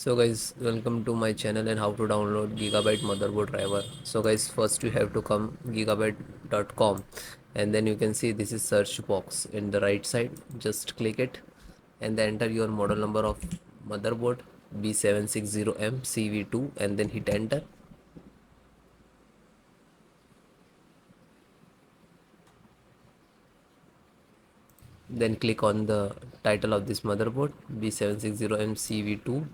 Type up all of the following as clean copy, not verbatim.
So guys, welcome to my channel and how to download Gigabyte motherboard driver. So guys, first you have to come gigabyte.com and then you can see this is search box in the right side. Just click it and then enter your model number of motherboard B760M CV2 and then hit enter. Then click on the title of this motherboard B760M CV2.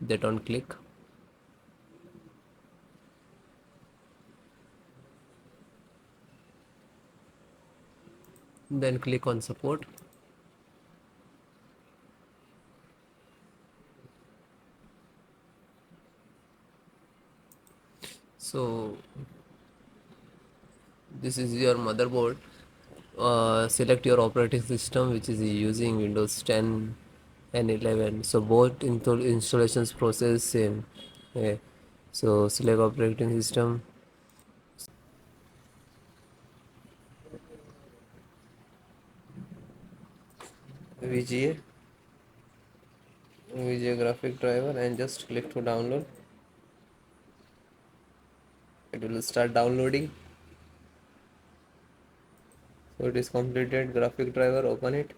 That on click. Then click on support. So this is your motherboard. Select your operating system which is using Windows 10 and 11. So both installations process same. Yeah. So select operating system. VGA VGA graphic driver and just click to download. It will start downloading. So it is completed. Graphic driver, open it,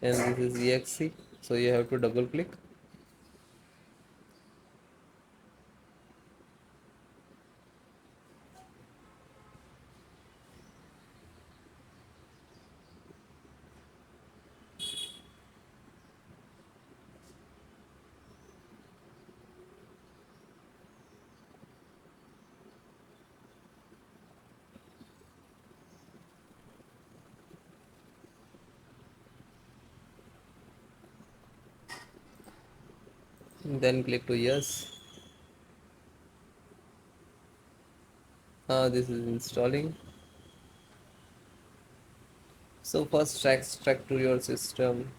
and this is exe. So you have to double click. Then click to yes. This is installing. So first extract to your system.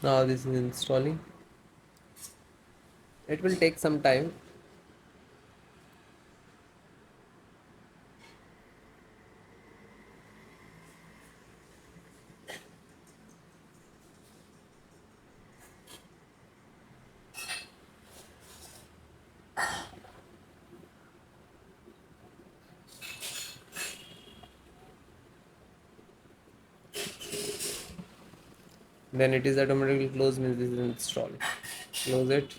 Now this is installing. It will take some time. Then it is automatically closed, means this is installed. Close it.